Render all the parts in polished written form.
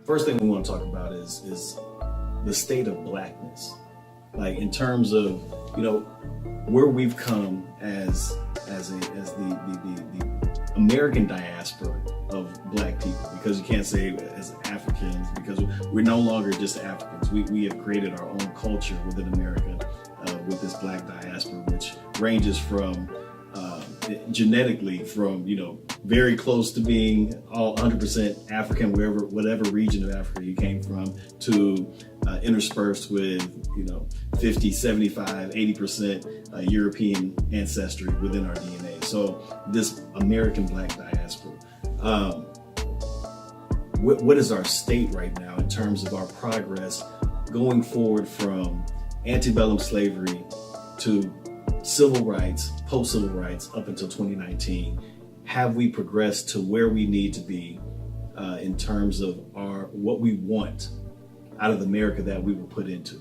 first thing we want to talk about is the state of blackness, like in terms of where we've come as the American diaspora of Black people, because you can't say as Africans, because we're no longer just Africans. We have created our own culture within America with this Black diaspora, which ranges from genetically from very close to being all 100% African, whatever region of Africa you came from, to interspersed with 50, 75, 80% European ancestry within our DNA. So this American Black diaspora, what is our state right now in terms of our progress going forward from antebellum slavery to civil rights, post-civil rights up until 2019? Have we progressed to where we need to be in terms of what we want out of the America that we were put into?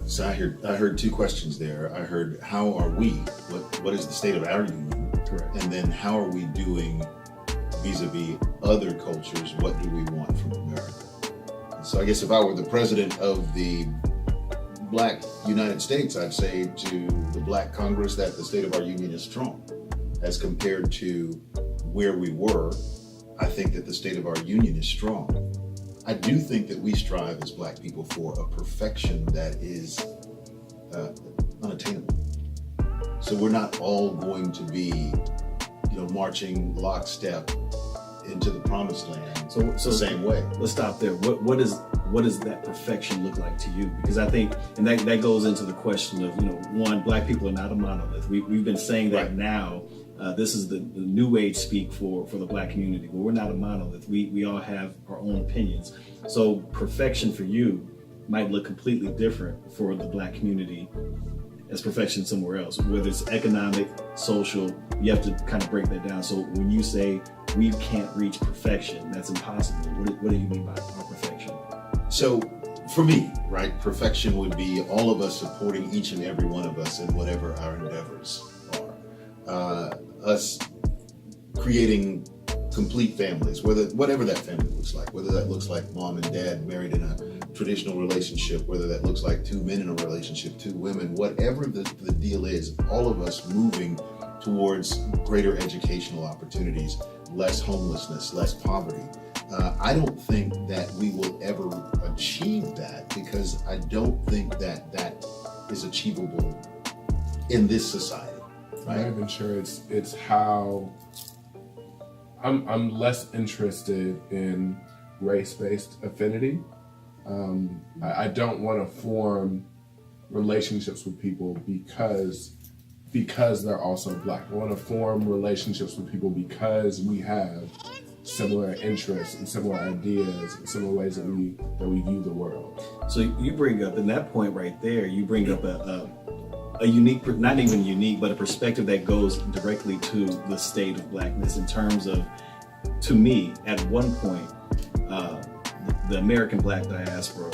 So I heard two questions there. I heard, how are we? What is the state of our union? Correct. And then how are we doing vis-a-vis other cultures? What do we want from America? So I guess if I were the president of the Black United States, I'd say to the Black Congress that the state of our union is strong. As compared to where we were, I think that the state of our union is strong. I do think that we strive as Black people for a perfection that is unattainable. So we're not all going to be, marching lockstep into the promised land the same way. Let's stop there. What does that perfection look like to you? Because I think, and that goes into the question of, one, Black people are not a monolith. We've been saying that right. Now. This is the new age speak for the Black community, but we're not a monolith. We all have our own opinions. So perfection for you might look completely different for the Black community as perfection somewhere else, whether it's economic, social. You have to kind of break that down. So when you say we can't reach perfection, that's impossible. What do you mean by our perfection? So for me, right, perfection would be all of us supporting each and every one of us in whatever our endeavors are. Us creating complete families, whatever that family looks like, whether that looks like mom and dad married in a traditional relationship, whether that looks like two men in a relationship, two women, whatever the deal is, all of us moving towards greater educational opportunities, less homelessness, less poverty. I don't think that we will ever achieve that, because I don't think that is achievable in this society. I'm not even sure it's how I'm less interested in race-based affinity. I don't want to form relationships with people because they're also Black. I want to form relationships with people because we have similar interests and similar ideas and similar ways that we view the world. So you bring up, in that point right there, you bring up a unique, not even unique, but a perspective that goes directly to the state of Blackness in terms of, to me, at one point, the American Black diaspora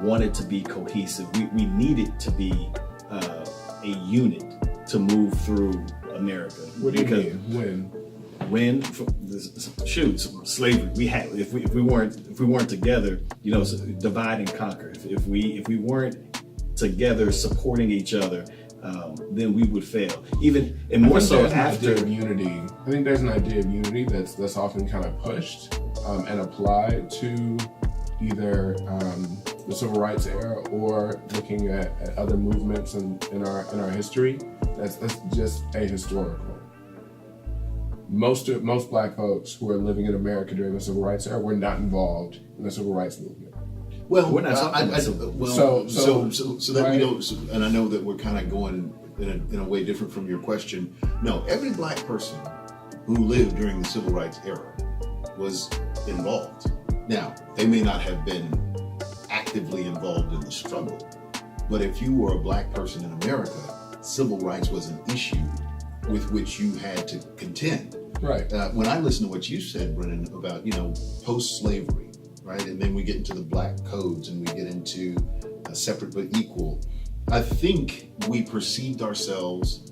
wanted to be cohesive. We needed to be a unit to move through America. What do you mean? When slavery, we had, if we weren't together, divide and conquer. If we weren't together supporting each other, then we would fail. Even, and more so after unity. I think there's an idea of unity that's often kind of pushed and applied to either the civil rights era or looking at other movements in our history. That's just ahistorical. Most Black folks who are living in America during the civil rights era were not involved in the civil rights movement. Well, we're not talking about so that we know, and I know that we're kind of going in a way different from your question. No, every Black person who lived during the civil rights era was involved. Now, they may not have been actively involved in the struggle, but if you were a Black person in America, civil rights was an issue with which you had to contend. Right. When I listen to what you said, Brennen, about post-slavery, right, and then we get into the Black codes and we get into separate but equal, I think we perceived ourselves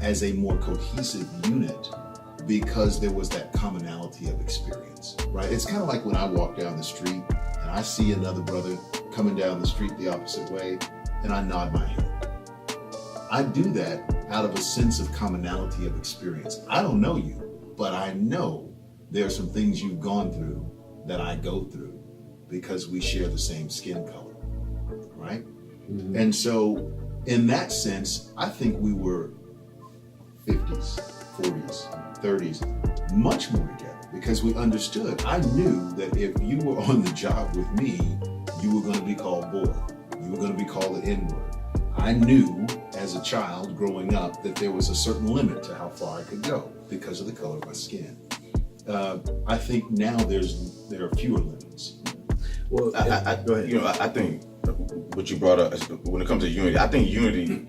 as a more cohesive unit because there was that commonality of experience, right? It's kind of like when I walk down the street and I see another brother coming down the street the opposite way, and I nod my head. I do that out of a sense of commonality of experience. I don't know you, but I know there are some things you've gone through that I go through because we share the same skin color, right? Mm-hmm. And so in that sense, I think we were 50s, 40s, 30s, much more together because we understood. I knew that if you were on the job with me, you were going to be called boy. You were going to be called the N-word. I knew as a child growing up that there was a certain limit to how far I could go because of the color of my skin. I think now there are fewer limits. Well, go ahead. You know, I think what you brought up when it comes to unity, I think unity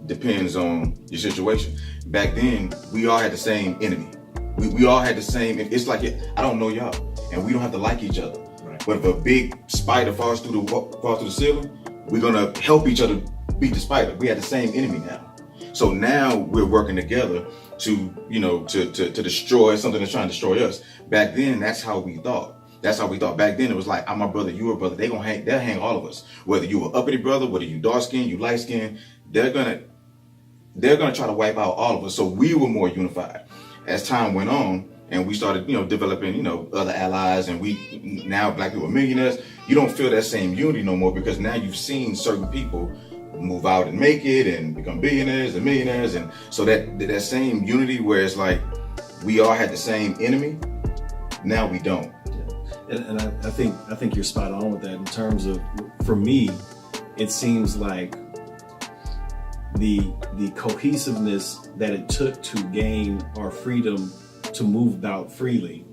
depends on your situation. Back then, we all had the same enemy. We all had the same. It's like I don't know y'all, and we don't have to like each other. Right. But if a big spider falls through the ceiling, we're gonna help each other beat the spider. We had the same enemy now. So now we're working together to destroy something that's trying to destroy us. Back then, that's how we thought. Back then, it was like, I'm my brother, you a brother. They'll hang all of us. Whether you were uppity brother, whether you dark skin, you light skin, they're gonna try to wipe out all of us. So we were more unified. As time went on, and we started, developing, other allies, and we now black people are millionaires. You don't feel that same unity no more because now you've seen certain people move out and make it and become billionaires and millionaires, and so that same unity where it's like we all had the same enemy. Now we don't. And I think you're spot on with that in terms of, for me, it seems like the cohesiveness that it took to gain our freedom to move about freely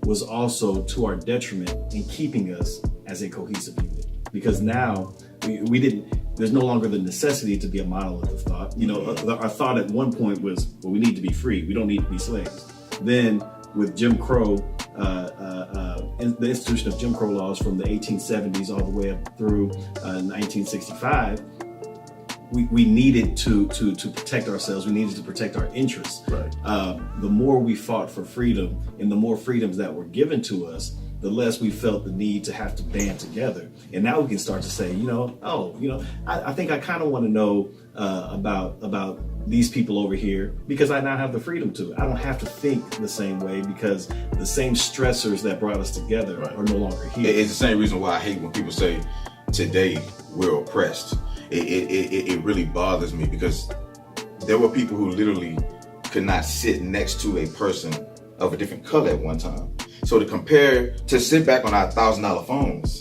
was also to our detriment in keeping us as a cohesive unit. Because now there's no longer the necessity to be a monolith of thought. Our thought at one point was, well, we need to be free. We don't need to be slaves. Then with Jim Crow, the institution of Jim Crow laws from the 1870s all the way up through 1965, we needed to protect ourselves. We needed to protect our interests. Right. The more we fought for freedom and the more freedoms that were given to us, the less we felt the need to have to band together. And now we can start to say, I think I kind of want to know about these people over here because I now have the freedom to. I don't have to think the same way because the same stressors that brought us together are no longer here. It's the same reason why I hate when people say today we're oppressed. It really bothers me because there were people who literally could not sit next to a person of a different color at one time. So to sit back on our $1,000 phones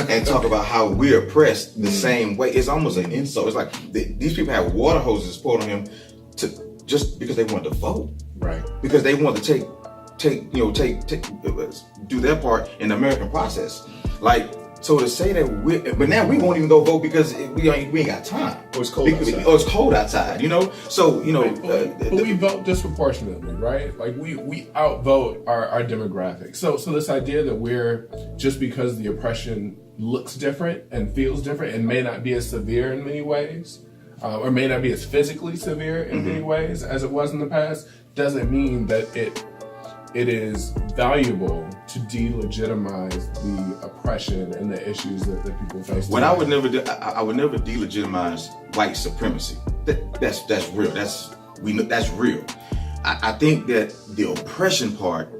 and talk about how we're oppressed the same way, it's almost an insult. It's like these people have water hoses poured on him just because they wanted to vote, right? Because they want to do their part in the American process. Like, so to say that but now we won't even go vote because we ain't got time. Or it's cold outside. Or it's cold outside, So, But we vote disproportionately, right? Like we outvote our demographic. So this idea that we're, just because the oppression looks different and feels different and may not be as severe in many ways, or may not be as physically severe in many ways as it was in the past, doesn't mean that it is valuable to delegitimize the oppression and the issues that people face. When I would never delegitimize white supremacy. That's real. That's real. I think that the oppression part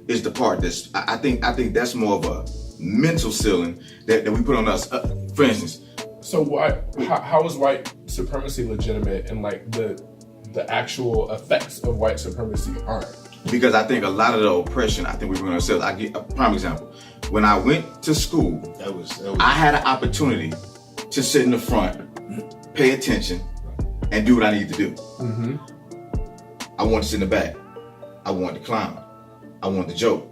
is the part that's. I think that's more of a mental ceiling that we put on us. For instance. So how is white supremacy legitimate and like the actual effects of white supremacy aren't? Because I think a lot of the oppression, I think we bring on ourselves. I get a prime example. When I went to school, that was I had an opportunity to sit in the front, pay attention, and do what I need to do. Mm-hmm. I wanted to sit in the back. I wanted to clown. I wanted to joke.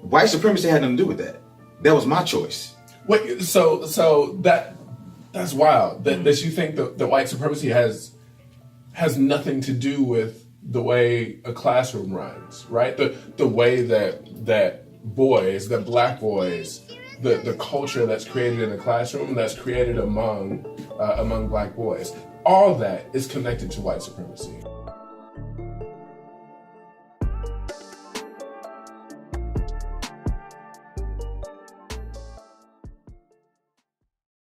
White supremacy had nothing to do with that. That was my choice. Wait, so that's wild. That you think that white supremacy has nothing to do with the way a classroom runs, right? The way that boys, that black boys, the culture that's created in the classroom, that's created among black boys, all that is connected to white supremacy.